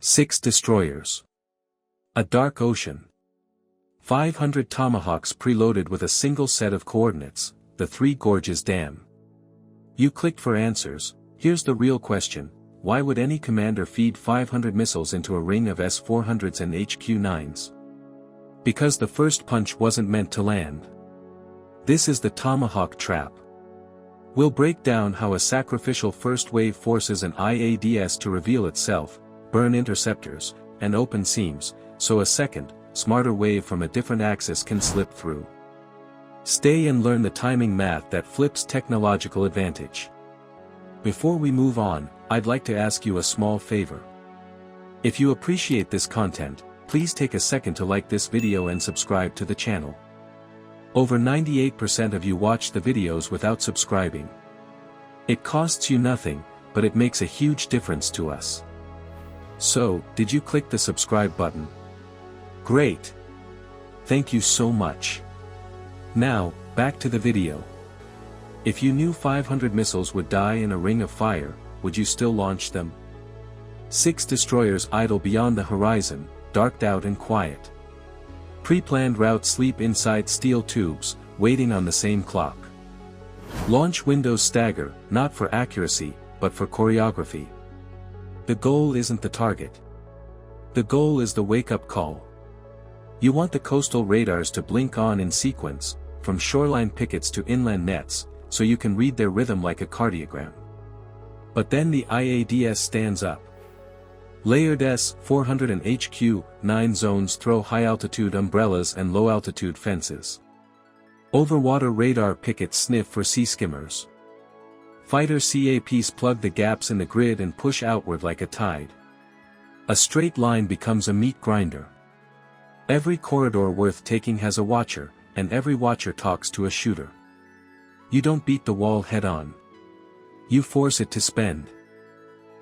6 destroyers. A dark ocean. 500 Tomahawks preloaded with a single set of coordinates, the Three Gorges Dam. You clicked for answers. Here's the real question: why would any commander feed 500 missiles into a ring of S-400s and HQ-9s? Because the first punch wasn't meant to land. This is the Tomahawk Trap. We'll break down how a sacrificial first wave forces an IADS to reveal itself, burn interceptors, and open seams, so a second, smarter wave from a different axis can slip through. Stay and learn the timing math that flips technological advantage. Before we move on, I'd like to ask you a small favor. If you appreciate this content, please take a second to like this video and subscribe to the channel. Over 98% of you watch the videos without subscribing. It costs you nothing, but it makes a huge difference to us. So, did you click the subscribe button? Great! Thank you so much. Now, back to the video. If you knew 500 missiles would die in a ring of fire, would you still launch them? 6 destroyers idle beyond the horizon, darked out and quiet. Pre-planned routes sleep inside steel tubes, waiting on the same clock. Launch windows stagger, not for accuracy, but for choreography. The goal isn't the target. The goal is the wake-up call. You want the coastal radars to blink on in sequence, from shoreline pickets to inland nets, so you can read their rhythm like a cardiogram. But then the IADS stands up. Layered S-400 and HQ-9 zones throw high-altitude umbrellas and low-altitude fences. Overwater radar pickets sniff for sea skimmers. Fighter CAPs plug the gaps in the grid and push outward like a tide. A straight line becomes a meat grinder. Every corridor worth taking has a watcher, and every watcher talks to a shooter. You don't beat the wall head-on. You force it to spend.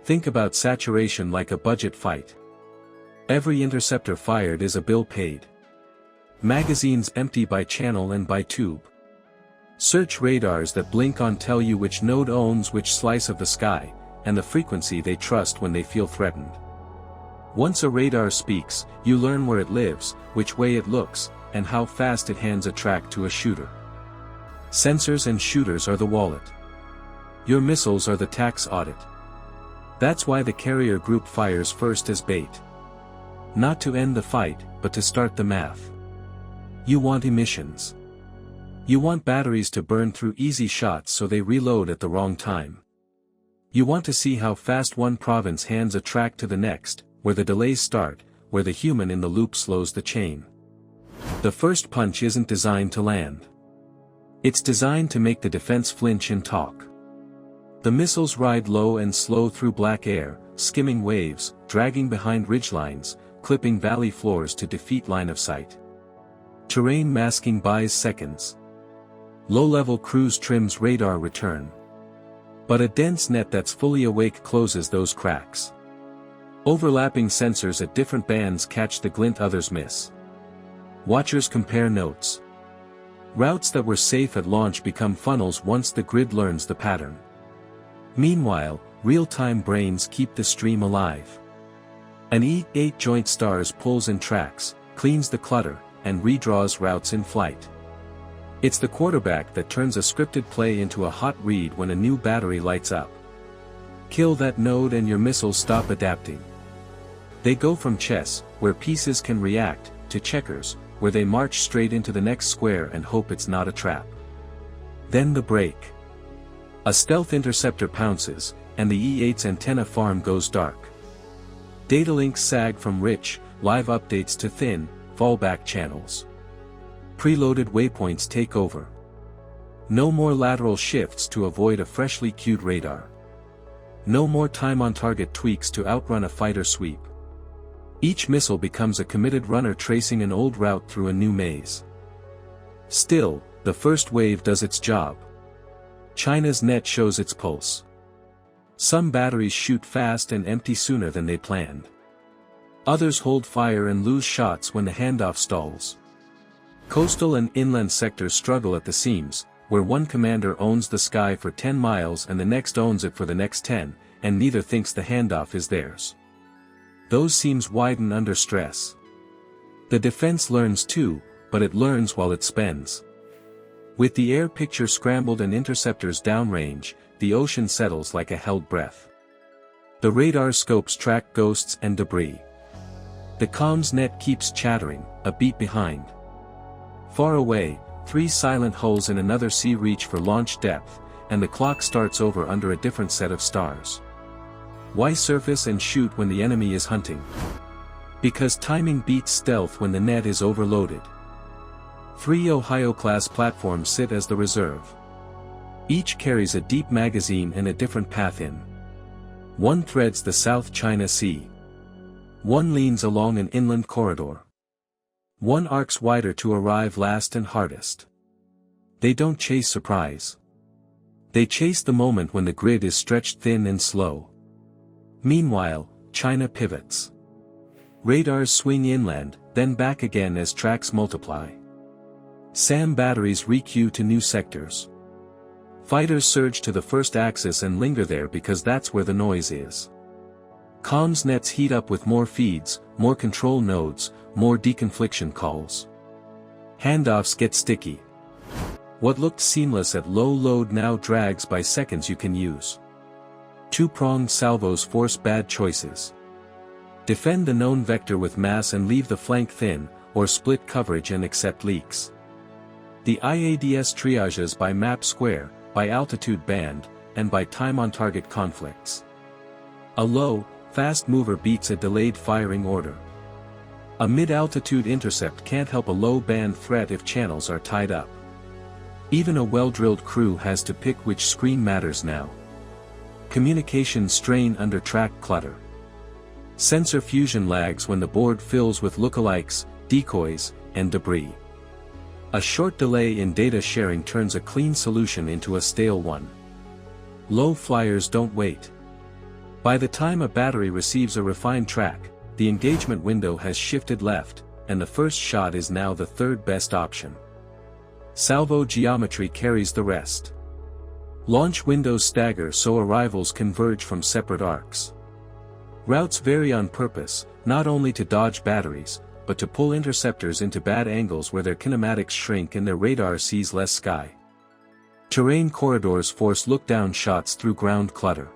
Think about saturation like a budget fight. Every interceptor fired is a bill paid. Magazines empty by channel and by tube. Search radars that blink on tell you which node owns which slice of the sky, and the frequency they trust when they feel threatened. Once a radar speaks, you learn where it lives, which way it looks, and how fast it hands a track to a shooter. Sensors and shooters are the wallet. Your missiles are the tax audit. That's why the carrier group fires first as bait. Not to end the fight, but to start the math. You want emissions. You want batteries to burn through easy shots so they reload at the wrong time. You want to see how fast one province hands a track to the next, where the delays start, where the human in the loop slows the chain. The first punch isn't designed to land. It's designed to make the defense flinch and talk. The missiles ride low and slow through black air, skimming waves, dragging behind ridgelines, clipping valley floors to defeat line of sight. Terrain masking buys seconds. Low-level cruise trims radar return. But a dense net that's fully awake closes those cracks. Overlapping sensors at different bands catch the glint others miss. Watchers compare notes. Routes that were safe at launch become funnels once the grid learns the pattern. Meanwhile, real-time brains keep the stream alive. An E8 joint stars pulls and tracks, cleans the clutter, and redraws routes in flight. It's the quarterback that turns a scripted play into a hot read when a new battery lights up. Kill that node and your missiles stop adapting. They go from chess, where pieces can react, to checkers, where they march straight into the next square and hope it's not a trap. Then the break. A stealth interceptor pounces, and the E8's antenna farm goes dark. Data links sag from rich, live updates to thin, fallback channels. Preloaded waypoints take over. No more lateral shifts to avoid a freshly queued radar. No more time-on-target tweaks to outrun a fighter sweep. Each missile becomes a committed runner tracing an old route through a new maze. Still, the first wave does its job. China's net shows its pulse. Some batteries shoot fast and empty sooner than they planned. Others hold fire and lose shots when the handoff stalls. Coastal and inland sectors struggle at the seams, where one commander owns the sky for 10 miles and the next owns it for the next 10, and neither thinks the handoff is theirs. Those seams widen under stress. The defense learns too, but it learns while it spends. With the air picture scrambled and interceptors downrange, the ocean settles like a held breath. The radar scopes track ghosts and debris. The comms net keeps chattering, a beat behind. Far away, 3 silent hulls in another sea reach for launch depth, and the clock starts over under a different set of stars. Why surface and shoot when the enemy is hunting? Because timing beats stealth when the net is overloaded. 3 Ohio-class platforms sit as the reserve. Each carries a deep magazine and a different path in. One threads the South China Sea. One leans along an inland corridor. One arcs wider to arrive last and hardest. They don't chase surprise. They chase the moment when the grid is stretched thin and slow. Meanwhile, China pivots. Radars swing inland, then back again as tracks multiply. SAM batteries requeue to new sectors. Fighters surge to the first axis and linger there because that's where the noise is. Comms nets heat up with more feeds, more control nodes, more deconfliction calls. Handoffs get sticky. What looked seamless at low load now drags by seconds you can use. 2-pronged salvos force bad choices. Defend the known vector with mass and leave the flank thin, or split coverage and accept leaks. The IADS triages by map square, by altitude band, and by time on target conflicts. A low, fast mover beats a delayed firing order. A mid-altitude intercept can't help a low-band threat if channels are tied up. Even a well-drilled crew has to pick which screen matters now. Communication strain under track clutter. Sensor fusion lags when the board fills with lookalikes, decoys, and debris. A short delay in data sharing turns a clean solution into a stale one. Low flyers don't wait. By the time a battery receives a refined track, the engagement window has shifted left, and the first shot is now the third best option. Salvo geometry carries the rest. Launch windows stagger so arrivals converge from separate arcs. Routes vary on purpose, not only to dodge batteries, but to pull interceptors into bad angles where their kinematics shrink and their radar sees less sky. Terrain corridors force look-down shots through ground clutter.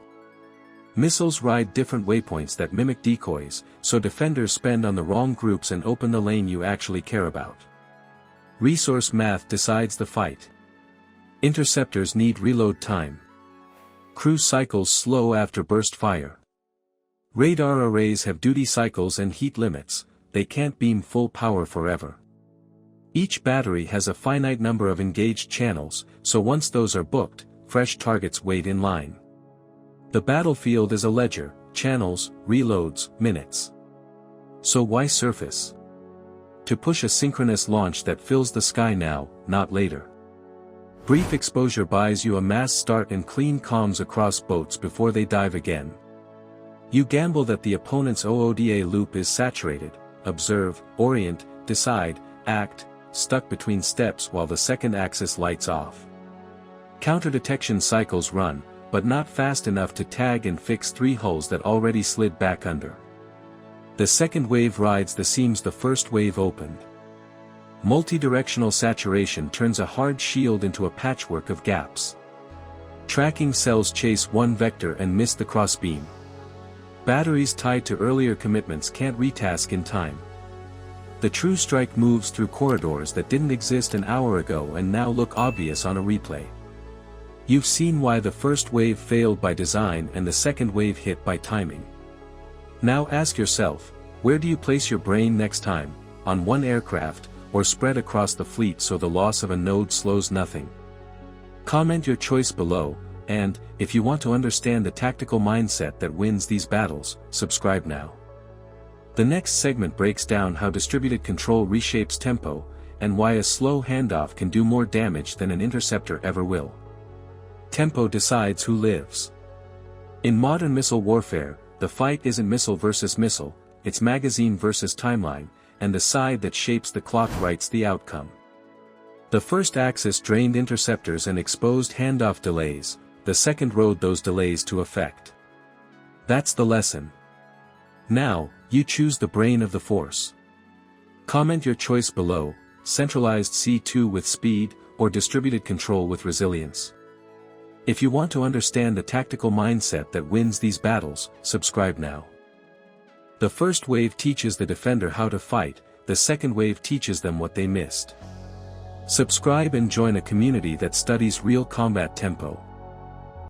Missiles ride different waypoints that mimic decoys, so defenders spend on the wrong groups and open the lane you actually care about. Resource math decides the fight. Interceptors need reload time. Cruise cycles slow after burst fire. Radar arrays have duty cycles and heat limits, they can't beam full power forever. Each battery has a finite number of engaged channels, so once those are booked, fresh targets wait in line. The battlefield is a ledger, channels, reloads, minutes. So why surface? To push a synchronous launch that fills the sky now, not later. Brief exposure buys you a mass start and clean comms across boats before they dive again. You gamble that the opponent's OODA loop is saturated, observe, orient, decide, act, stuck between steps while the second axis lights off. Counter-detection cycles run, but not fast enough to tag and fix 3 hulls that already slid back under. The second wave rides the seams the first wave opened. Multi-directional saturation turns a hard shield into a patchwork of gaps. Tracking cells chase one vector and miss the crossbeam. Batteries tied to earlier commitments can't retask in time. The true strike moves through corridors that didn't exist an hour ago and now look obvious on a replay. You've seen why the first wave failed by design and the second wave hit by timing. Now ask yourself, where do you place your brain next time, on one aircraft, or spread across the fleet so the loss of a node slows nothing? Comment your choice below, and, if you want to understand the tactical mindset that wins these battles, subscribe now. The next segment breaks down how distributed control reshapes tempo, and why a slow handoff can do more damage than an interceptor ever will. Tempo decides who lives. In modern missile warfare, the fight isn't missile versus missile, it's magazine versus timeline, and the side that shapes the clock writes the outcome. The first axis drained interceptors and exposed handoff delays, the second rode those delays to effect. That's the lesson. Now, you choose the brain of the force. Comment your choice below: centralized C2 with speed, or distributed control with resilience. If you want to understand the tactical mindset that wins these battles, subscribe now. The first wave teaches the defender how to fight, the second wave teaches them what they missed. Subscribe and join a community that studies real combat tempo.